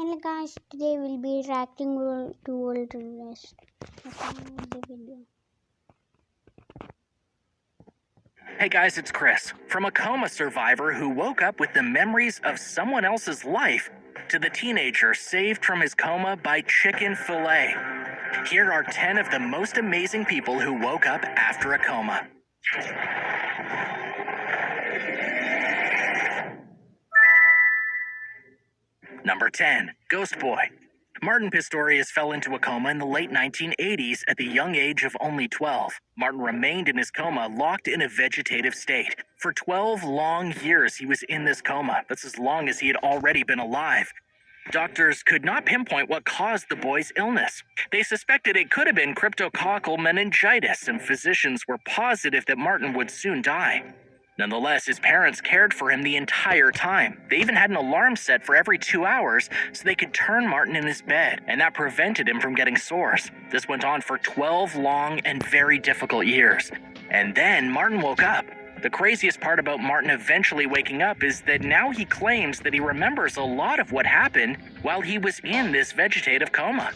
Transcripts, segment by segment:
Hello guys, today we'll be reacting to old rest. The video. Hey guys, it's Chris. From a coma survivor who woke up with the memories of someone else's life to the teenager saved from his coma by chicken fillet. Here are 10 of the most amazing people who woke up after a coma. Number 10, Ghost Boy. Martin Pistorius fell into a coma in the late 1980s at the young age of only 12. Martin remained in his coma, locked in a vegetative state. For 12 long years, he was in this coma. That's as long as he had already been alive. Doctors could not pinpoint what caused the boy's illness. They suspected it could have been cryptococcal meningitis, and physicians were positive that Martin would soon die. Nonetheless, his parents cared for him the entire time. They even had an alarm set for every 2 hours so they could turn Martin in his bed, and that prevented him from getting sores. This went on for 12 long and very difficult years. And then Martin woke up. The craziest part about Martin eventually waking up is that now he claims that he remembers a lot of what happened while he was in this vegetative coma.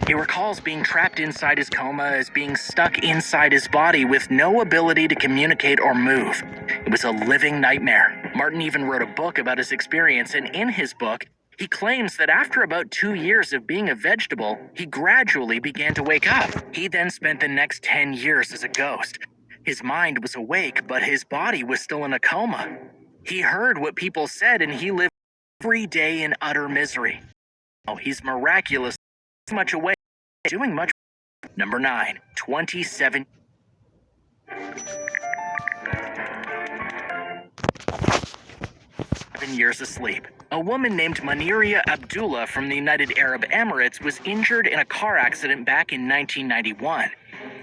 He recalls being trapped inside his coma as being stuck inside his body with no ability to communicate or move. It was a living nightmare. Martin even wrote a book about his experience, and in his book, he claims that after about 2 years of being a vegetable, he gradually began to wake up. He then spent the next 10 years as a ghost. His mind was awake, but his body was still in a coma. He heard what people said, and he lived every day in utter misery. Now he's miraculously much awake, doing much. Number 9, 27 years asleep. A woman named Muniria Abdullah from the United Arab Emirates was injured in a car accident back in 1991.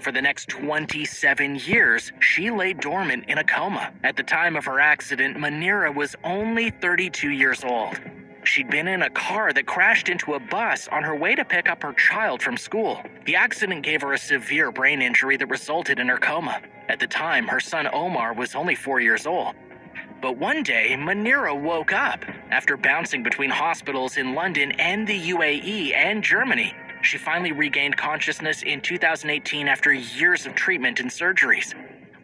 For the next 27 years, she lay dormant in a coma. At the time of her accident, Munira was only 32 years old. She'd been in a car that crashed into a bus on her way to pick up her child from school. The accident gave her a severe brain injury that resulted in her coma. At the time, her son Omar was only 4 years old. But one day, Munira woke up. After bouncing between hospitals in London and the UAE and Germany, she finally regained consciousness in 2018 after years of treatment and surgeries.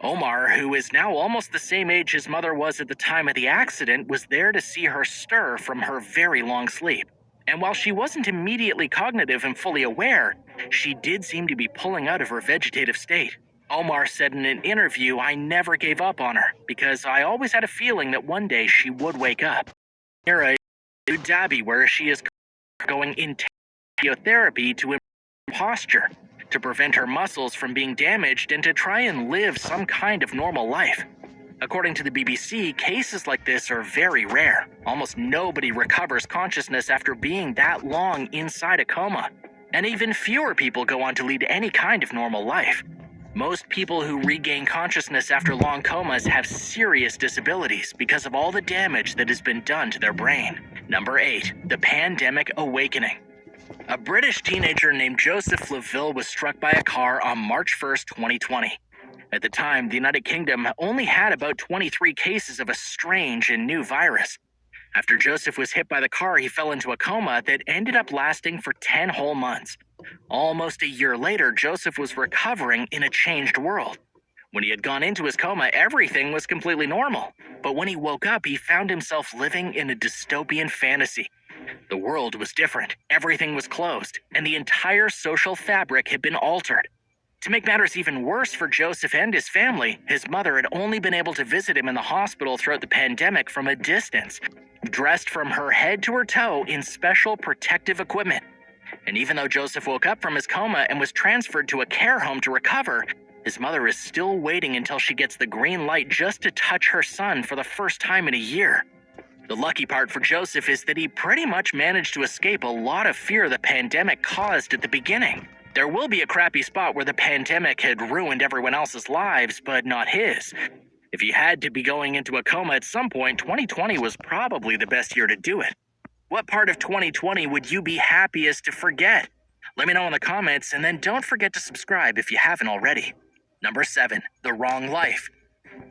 Omar, who is now almost the same age his mother was at the time of the accident, was there to see her stir from her very long sleep. And while she wasn't immediately cognitive and fully aware, she did seem to be pulling out of her vegetative state. Omar said in an interview, "I never gave up on her because I always had a feeling that one day she would wake up." Mira is in Abu Dhabi, where she is going into physiotherapy to improve posture, to prevent her muscles from being damaged and to try and live some kind of normal life. According to the BBC, cases like this are very rare. Almost nobody recovers consciousness after being that long inside a coma. And even fewer people go on to lead any kind of normal life. Most people who regain consciousness after long comas have serious disabilities because of all the damage that has been done to their brain. Number 8, the pandemic awakening. A British teenager named Joseph Laville was struck by a car on March 1st, 2020. At the time, the United Kingdom only had about 23 cases of a strange and new virus. After Joseph was hit by the car, he fell into a coma that ended up lasting for 10 whole months. Almost a year later, Joseph was recovering in a changed world. When he had gone into his coma, everything was completely normal. But when he woke up, he found himself living in a dystopian fantasy. The world was different, everything was closed, and the entire social fabric had been altered. To make matters even worse for Joseph and his family, his mother had only been able to visit him in the hospital throughout the pandemic from a distance, dressed from her head to her toe in special protective equipment. And even though Joseph woke up from his coma and was transferred to a care home to recover, his mother is still waiting until she gets the green light just to touch her son for the first time in a year. The lucky part for Joseph is that he pretty much managed to escape a lot of fear the pandemic caused at the beginning. There will be a crappy spot where the pandemic had ruined everyone else's lives, but not his. If he had to be going into a coma at some point, 2020 was probably the best year to do it. What part of 2020 would you be happiest to forget? Let me know in the comments, and then don't forget to subscribe if you haven't already. Number 7, the wrong life.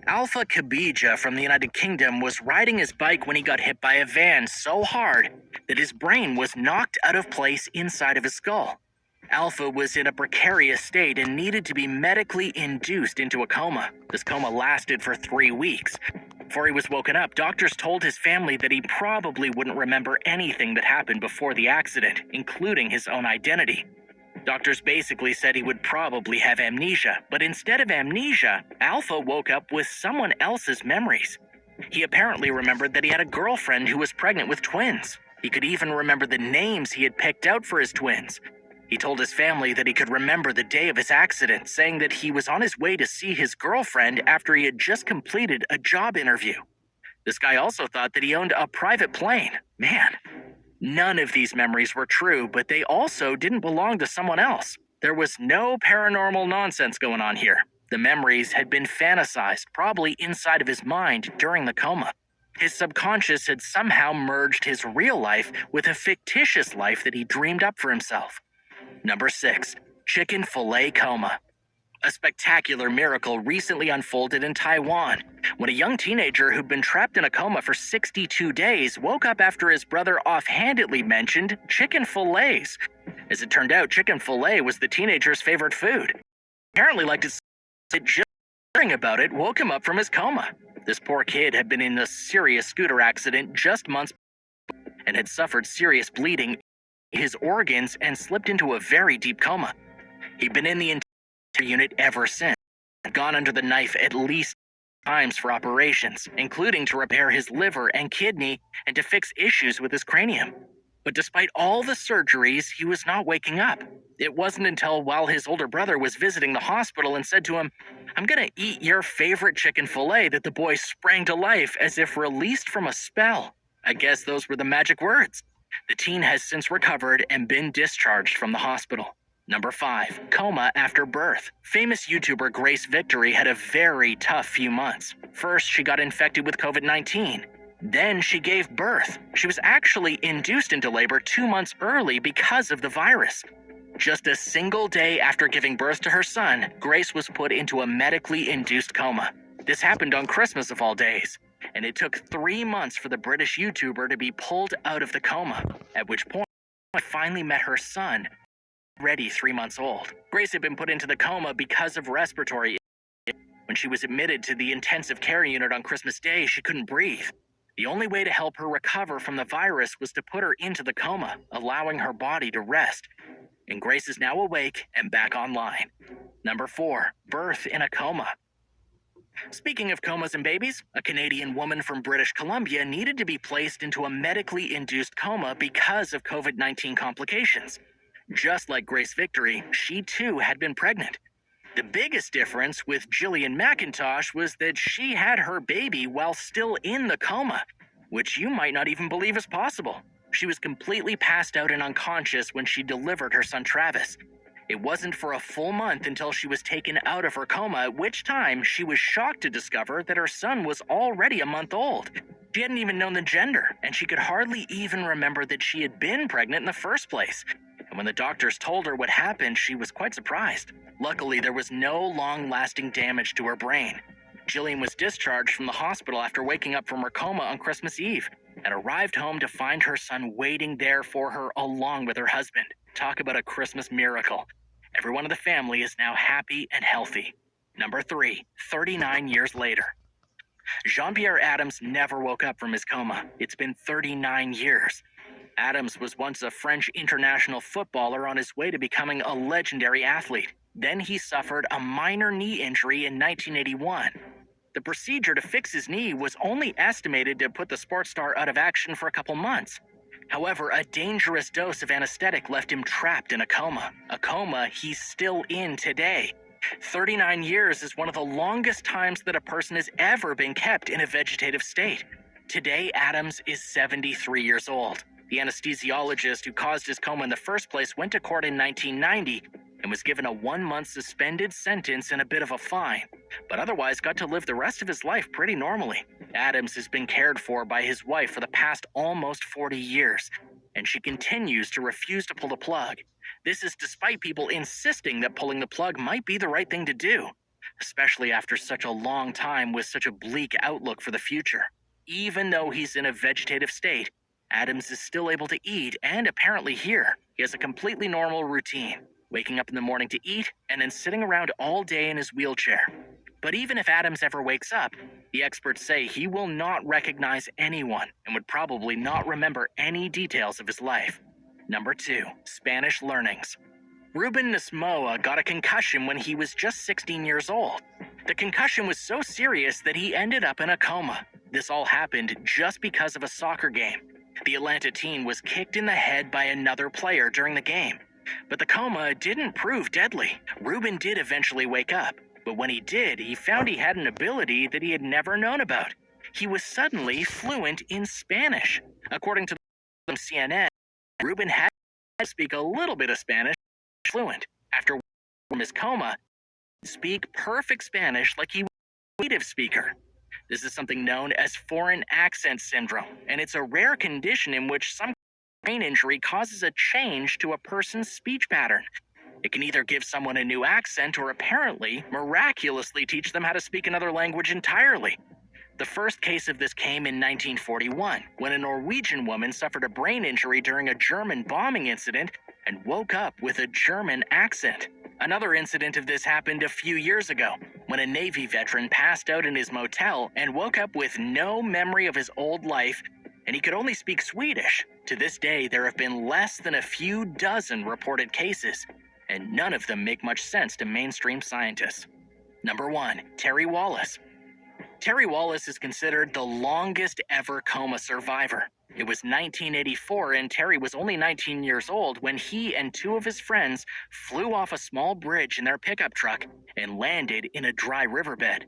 Alpha Kabija from the United Kingdom was riding his bike when he got hit by a van so hard that his brain was knocked out of place inside of his skull. Alpha was in a precarious state and needed to be medically induced into a coma. This coma lasted for 3 weeks. Before he was woken up, doctors told his family that he probably wouldn't remember anything that happened before the accident, including his own identity. Doctors basically said he would probably have amnesia, but instead of amnesia, Alpha woke up with someone else's memories. He apparently remembered that he had a girlfriend who was pregnant with twins. He could even remember the names he had picked out for his twins. He told his family that he could remember the day of his accident, saying that he was on his way to see his girlfriend after he had just completed a job interview. This guy also thought that he owned a private plane. Man, none of these memories were true, but they also didn't belong to someone else. There was no paranormal nonsense going on here. The memories had been fantasized, probably inside of his mind during the coma. His subconscious had somehow merged his real life with a fictitious life that he dreamed up for himself. Number 6, chicken fillet coma. A spectacular miracle recently unfolded in Taiwan when a young teenager who'd been trapped in a coma for 62 days woke up after his brother offhandedly mentioned chicken fillets. As it turned out, chicken fillet was the teenager's favorite food. Apparently liked it just hearing about it woke him up from his coma. This poor kid had been in a serious scooter accident just months and had suffered serious bleeding in his organs and slipped into a very deep coma. He'd been in the unit ever since, gone under the knife at least times for operations, including to repair his liver and kidney and to fix issues with his cranium. But despite all the surgeries, he was not waking up. It wasn't until while his older brother was visiting the hospital and said to him, "I'm gonna eat your favorite chicken fillet," that the boy sprang to life as if released from a spell. I guess those were the magic words. The teen has since recovered and been discharged from the hospital. Number 5, coma after birth. Famous YouTuber Grace Victory had a very tough few months. First, she got infected with COVID-19. Then she gave birth. She was actually induced into labor 2 months early because of the virus. Just a single day after giving birth to her son, Grace was put into a medically induced coma. This happened on Christmas of all days, and it took 3 months for the British YouTuber to be pulled out of the coma, at which point she finally met her son, already 3 months old. Grace had been put into the coma because of respiratory issues. When she was admitted to the intensive care unit on Christmas Day, she couldn't breathe. The only way to help her recover from the virus was to put her into the coma, allowing her body to rest. And Grace is now awake and back online. Number 4, birth in a coma. Speaking of comas and babies, a Canadian woman from British Columbia needed to be placed into a medically induced coma because of COVID-19 complications. Just like Grace Victory, she too had been pregnant. The biggest difference with Jillian McIntosh was that she had her baby while still in the coma, which you might not even believe is possible. She was completely passed out and unconscious when she delivered her son Travis. It wasn't for a full month until she was taken out of her coma, at which time she was shocked to discover that her son was already a month old. She hadn't even known the gender, and she could hardly even remember that she had been pregnant in the first place. And when the doctors told her what happened, she was quite surprised. Luckily, there was no long-lasting damage to her brain. Jillian was discharged from the hospital after waking up from her coma on Christmas Eve and arrived home to find her son waiting there for her along with her husband. Talk about a Christmas miracle. Everyone in the family is now happy and healthy. Number 3, 39 years later. Jean-Pierre Adams never woke up from his coma. It's been 39 years. Adams was once a French international footballer on his way to becoming a legendary athlete. Then he suffered a minor knee injury in 1981. The procedure to fix his knee was only estimated to put the sports star out of action for a couple months. However, a dangerous dose of anesthetic left him trapped in a coma he's still in today. 39 years is one of the longest times that a person has ever been kept in a vegetative state. Today, Adams is 73 years old. The anesthesiologist who caused his coma in the first place went to court in 1990 and was given a 1-month suspended sentence and a bit of a fine, but otherwise got to live the rest of his life pretty normally. Adams has been cared for by his wife for the past almost 40 years, and she continues to refuse to pull the plug. This is despite people insisting that pulling the plug might be the right thing to do, especially after such a long time with such a bleak outlook for the future. Even though he's in a vegetative state, Adams is still able to eat and apparently hear. He has a completely normal routine, waking up in the morning to eat and then sitting around all day in his wheelchair. But even if Adams ever wakes up, the experts say he will not recognize anyone and would probably not remember any details of his life. Number 2, Spanish learnings. Ruben Nismoa got a concussion when he was just 16 years old. The concussion was so serious that he ended up in a coma. This all happened just because of a soccer game. The Atlanta teen was kicked in the head by another player during the game. But the coma didn't prove deadly. Ruben did eventually wake up, but when he did, he found he had an ability that he had never known about. He was suddenly fluent in Spanish. According to CNN, Ruben had to speak a little bit of Spanish fluent. After from his coma, speak perfect Spanish like he was a native speaker. This is something known as foreign accent syndrome, and it's a rare condition in which some brain injury causes a change to a person's speech pattern. It can either give someone a new accent or apparently miraculously teach them how to speak another language entirely. The first case of this came in 1941, when a Norwegian woman suffered a brain injury during a German bombing incident and woke up with a German accent. Another incident of this happened a few years ago, when a Navy veteran passed out in his motel and woke up with no memory of his old life, and he could only speak Swedish. To this day, there have been less than a few dozen reported cases, and none of them make much sense to mainstream scientists. Number 1, Terry Wallace. Terry Wallace is considered the longest ever coma survivor. It was 1984 and Terry was only 19 years old when he and 2 of his friends flew off a small bridge in their pickup truck and landed in a dry riverbed.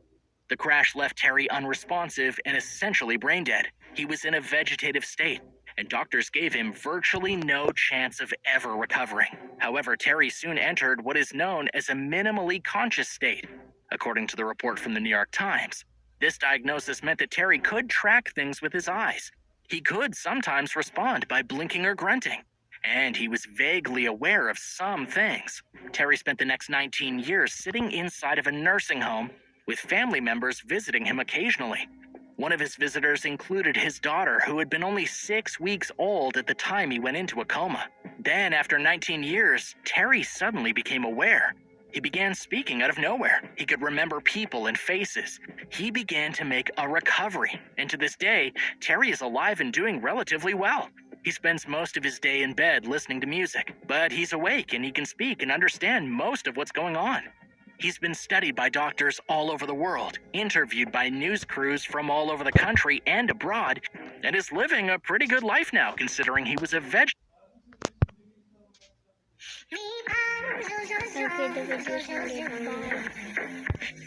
The crash left Terry unresponsive and essentially brain dead. He was in a vegetative state, and doctors gave him virtually no chance of ever recovering. However, Terry soon entered what is known as a minimally conscious state, according to the report from the New York Times. This diagnosis meant that Terry could track things with his eyes. He could sometimes respond by blinking or grunting, and he was vaguely aware of some things. Terry spent the next 19 years sitting inside of a nursing home with family members visiting him occasionally. One of his visitors included his daughter, who had been only 6 weeks old at the time he went into a coma. Then, after 19 years, Terry suddenly became aware. He began speaking out of nowhere. He could remember people and faces. He began to make a recovery, and to this day, Terry is alive and doing relatively well. He spends most of his day in bed listening to music, but he's awake and he can speak and understand most of what's going on. He's been studied by doctors all over the world, interviewed by news crews from all over the country and abroad, and is living a pretty good life now considering he was a vegetarian. Okay, the video is ended. Bye.